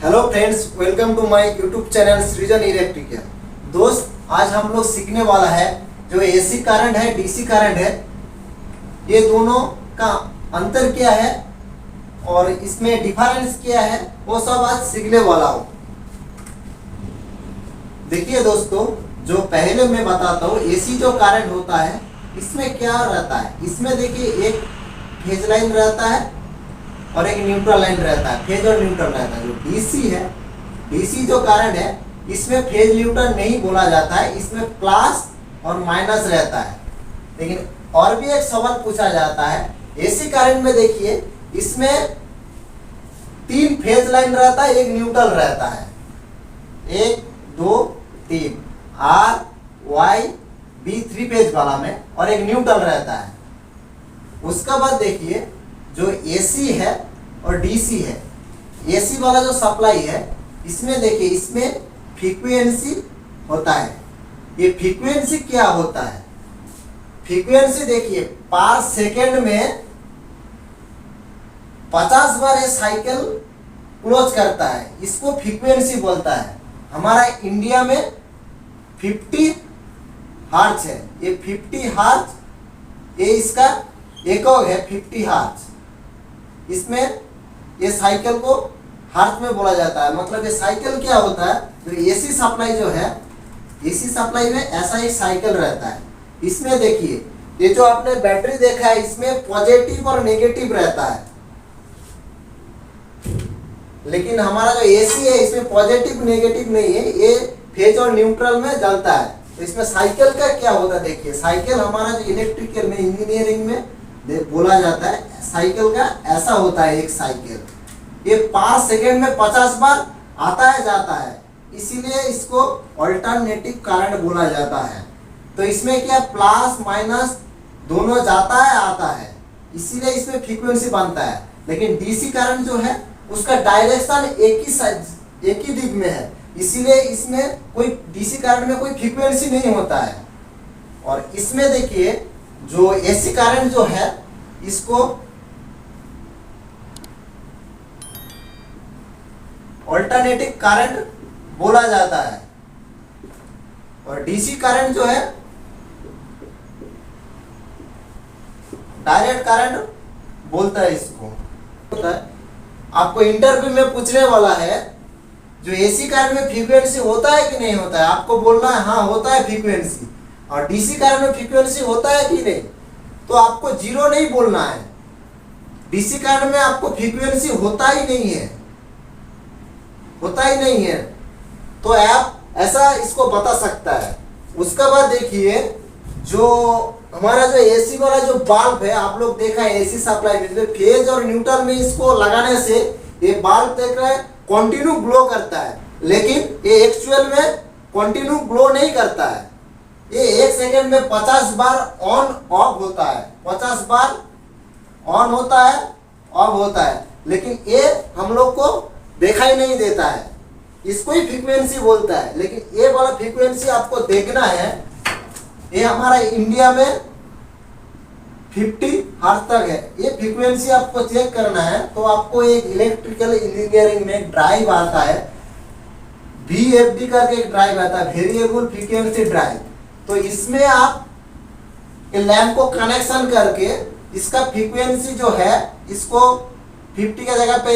Hello friends, welcome to my YouTube channel Srijan electrical. दोस्त, आज हम लोग सीखने वाला है जो एसी करंट है, डीसी करंट है, ये दोनों का अंतर क्या है और इसमें डिफरेंस क्या है, वो सब आज सीखने वाला हूँ। देखिए दोस्तों, जो पहले मैं बताता हूँ, एसी जो करंट होता है इसमें क्या रहता है। इसमें देखिए एक फेज लाइन रहता है और एक न्यूट्रल लाइन रहता है, फेज और न्यूट्रल रहता है। जो डीसी है, डीसी जो करंट है, इसमें फेज न्यूट्रल नहीं बोला जाता है, इसमें प्लस और माइनस रहता है। लेकिन और भी एक सवाल पूछा जाता है, एसी करंट में देखिए इसमें 3 फेज लाइन रहता है, एक न्यूट्रल रहता है, 1 2 3 आर वाई बी 3 फेज वाला में, और एक न्यूट्रल रहता है। उसका बाद देखिए जो एसी है और डीसी है, एसी वाला जो सप्लाई है इसमें देखिए इसमें फ्रीक्वेंसी होता है। ये फ्रीक्वेंसी क्या होता है? फ्रीक्वेंसी देखिए पर सेकेंड में 50 बार ये साइकिल क्लोज करता है, इसको फ्रीक्वेंसी बोलता है। हमारा इंडिया में 50 हर्ट्ज है, ये 50 हर्ट्ज ये इसका एकक है, 50 हर्ट्ज। इसमें ये साइकिल को हर्ट्ज में बोला जाता है। मतलब ये साइकिल क्या होता है, जो एसी सप्लाई जो है, एसी सप्लाई में ऐसा ही साइकिल रहता है। इसमें देखिए ये जो आपने बैटरी देखा है, इसमें पॉजिटिव और नेगेटिव रहता है। लेकिन हमारा जो एसी है इसमें पॉजिटिव नेगेटिव नहीं है, ये फेज और न्यूट्रल में जलता है। तो इसमें साइकिल का क्या होता है, देखिए साइकिल हमारा जो इलेक्ट्रिकल में, इंजीनियरिंग में बोला जाता है, साइकिल का ऐसा होता है एक साइकिल, ये 5 सेकेंड में 50 बार आता है जाता है, इसीलिए इसको अल्टरनेटिव करंट बोला जाता है। तो इसमें क्या प्लस माइनस दोनों जाता है आता है, इसीलिए इसमें फ्रीक्वेंसी बनता है। लेकिन डीसी करंट जो है उसका डायरेक्शन एक ही दिग में है, इसीलिए इसमें कोई डीसी करंट में कोई फ्रीक्वेंसी नहीं होता है। और इसमें देखिए जो एसी करंट जो है इसको अल्टरनेटिव करंट बोला जाता है, और डीसी करंट जो है डायरेक्ट करंट बोलता है इसको। होता है आपको इंटरव्यू में पूछने वाला है, जो एसी करंट में फ्रीक्वेंसी होता है कि नहीं होता है, आपको बोलना है हाँ होता है फ्रीक्वेंसी। और डीसी करंट में फ्रीक्वेंसी होता है कि नहीं, तो आपको 0 नहीं बोलना है। डीसी करंट में आपको फ्रीक्वेंसी होता ही नहीं है, होता ही नहीं है, तो आप ऐसा इसको बता सकता है। उसके बाद देखिए जो हमारा जो एसी वाला जो बल्ब है, आप लोग देखा है एसी सप्लाई में फेज और न्यूट्रल में इसको लगाने से ये बल्ब देख रहे हैं कंटिन्यू ग्लो करता है, लेकिन ये एक्चुअल में कंटिन्यू ग्लो नहीं करता है। ये 1 सेकेंड में 50 बार ऑन ऑफ होता है, 50 बार ऑन होता है ऑफ होता है, लेकिन ये हम लोग को दिखाई नहीं देता है, इसको ही फ्रीक्वेंसी बोलता है। लेकिन ये वाला फ्रीक्वेंसी आपको देखना है, ये हमारा इंडिया में 50 हर्ट्ज तक है, ये फ्रीक्वेंसी आपको चेक करना है। तो आपको एक इलेक्ट्रिकल इंजीनियरिंग में ड्राइव आता है, VFD करके एक ड्राइव आता है, वेरिएबल फ्रीक्वेंसी ड्राइव। तो इसमें आप लैंप को कनेक्शन करके इसका फ्रीक्वेंसी जो है इसको 50 की जगह पे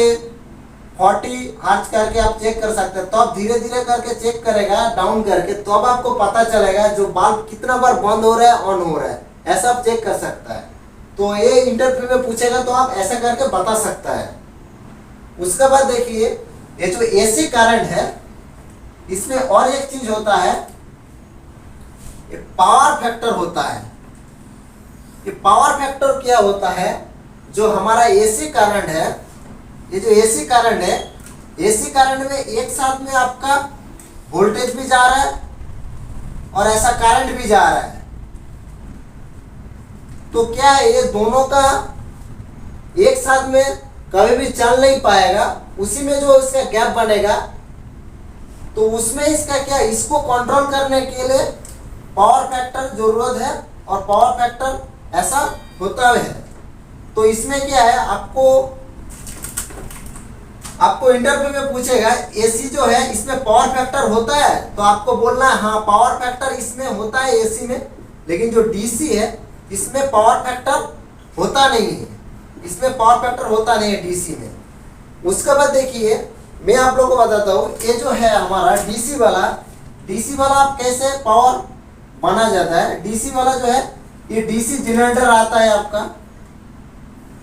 40 हर्ट्ज करके आप चेक कर सकते हैं। तो आप धीरे धीरे करके चेक करेगा डाउन करके, तो अब आपको पता चलेगा जो बल्ब कितना बार बंद हो रहा है ऑन हो रहा है, ऐसा आप चेक कर सकता है। तो ये इंटरव्यू में पूछेगा तो आप ऐसा करके बता सकता है। उसके बाद देखिए ये जो एसी करंट है इसमें और एक चीज होता है, ये पावर फैक्टर होता है। ये पावर फैक्टर क्या होता है, जो हमारा एसी करंट है, ये जो एसी करंट है, एसी करंट में एक साथ में आपका वोल्टेज भी जा रहा है और ऐसा करंट भी जा रहा है। तो क्या है, ये दोनों का एक साथ में कभी भी चल नहीं पाएगा, उसी में जो इसका गैप बनेगा, तो उसमें इसका क्या, इसको कंट्रोल करने के लिए पावर फैक्टर जरूरत है, और पावर फैक्टर ऐसा होता है। तो इसमें क्या है, आपको आपको इंटरव्यू में पूछेगा एसी जो है इसमें पावर फैक्टर होता है, तो आपको बोलना है हाँ पावर फैक्टर इसमें होता है एसी में, लेकिन जो डीसी है इसमें पावर फैक्टर होता नहीं है, इसमें पावर फैक्टर होता नहीं है डीसी में। उसके बाद देखिए मैं आप लोगों को बताता हूँ, ये जो है हमारा डीसी वाला आप कैसे पावर माना जाता है। डीसी वाला जो है ये डीसी जनरेटर आता है आपका,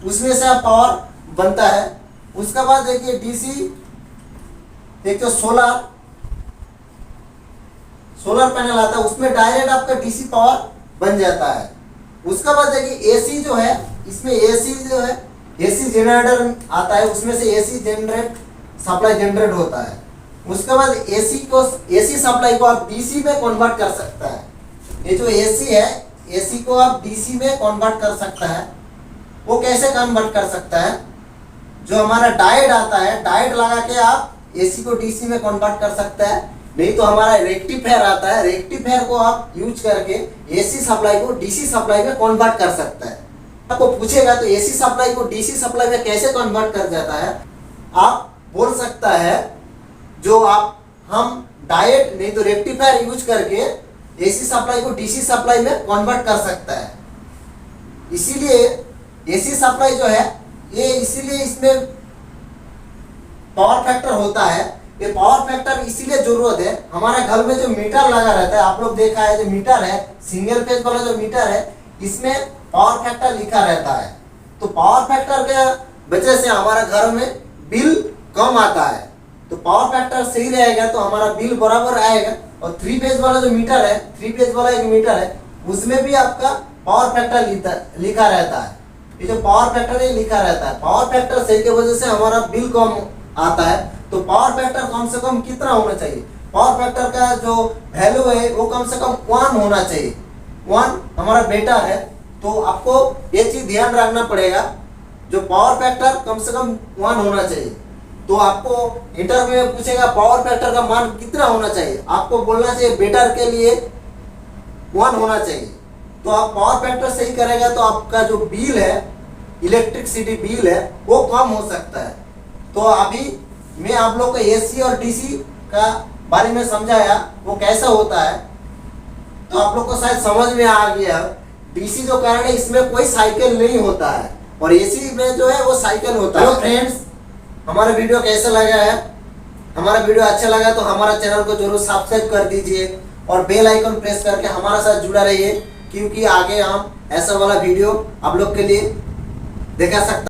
उसमें से आप पावर बनता है। उसके बाद देखिए डीसी एक जो सोलर पैनल आता है, उसमें डायरेक्ट आपका डीसी पावर बन जाता है। उसके बाद देखिए एसी जो है, इसमें एसी जो है एसी जनरेटर आता है, उसमें से एसी सप्लाई जनरेट होता है। उसके बाद एसी सप्लाई को आप डीसी में कन्वर्ट कर सकता है। ये जो एसी है एसी को आप डीसी में कन्वर्ट कर सकता है। वो कैसे कन्वर्ट कर सकता है, जो हमारा डायोड आता है, डायोड लगा के आप एसी को डीसी में कन्वर्ट कर सकता है। नहीं तो हमारा रेक्टिफायर आता है, रेक्टिफायर को आप यूज करके एसी सप्लाई को डीसी सप्लाई में कन्वर्ट कर सकता है। आपको पूछेगा तो एसी सप्लाई को डीसी सप्लाई में कैसे कन्वर्ट कर जाता है, आप बोल सकता है जो हम डायोड नहीं तो रेक्टिफायर यूज करके एसी सप्लाई को डीसी सप्लाई में कन्वर्ट कर सकता है। इसीलिए एसी सप्लाई जो है ये इसीलिए इसमें पावर फैक्टर होता है। ये पावर फैक्टर इसीलिए जरूरत है, हमारे घर में जो मीटर लगा रहता है, आप लोग देखा है जो मीटर है सिंगल फेज वाला जो मीटर है इसमें पावर फैक्टर लिखा रहता है। तो पावर फैक्टर के वजह से हमारे घर में बिल कम आता है। तो पावर फैक्टर सही रहेगा तो हमारा बिल बराबर आएगा। और थ्री फेज वाला जो मीटर है, थ्री फेज वाला एक मीटर है, उसमें भी आपका पावर फैक्टर लिखा रहता है। ये जो पावर फैक्टर है लिखा रहता है, पावर फैक्टर सही की वजह से हमारा बिल कम आता है। तो पावर फैक्टर कम से कम कितना होना चाहिए, पावर फैक्टर का जो वैल्यू है वो कम से कम 1 होना चाहिए। 1 हमारा बेटा है, तो आपको ये चीज ध्यान रखना पड़ेगा, जो पावर फैक्टर कम से कम 1 होना चाहिए। तो आपको इंटरव्यू में पूछेगा पावर फैक्टर का मान कितना होना चाहिए, आपको बोलना चाहिए बेटर के लिए 1 होना चाहिए। तो आप पावर फैक्टर सही करेगा तो आपका जो बिल है, इलेक्ट्रिसिटी बिल है, वो कम हो सकता है। तो अभी मैं आप लोग को एसी और डीसी का बारे में समझाया वो कैसा होता है, तो आप लोग को शायद समझ में आ गया। डीसी जो कारण है इसमें कोई साइकिल नहीं होता है, और एसी में जो है वो साइकिल होता है। तो फ्रेंड्स, हमारा वीडियो कैसा लगा है, हमारा वीडियो अच्छा लगा तो हमारा चैनल को जरूर सब्सक्राइब कर दीजिए और बेल आइकन प्रेस करके हमारे साथ जुड़ा रहिए, क्योंकि आगे हम ऐसा वाला वीडियो आप लोग के लिए दिखा सकते हैं।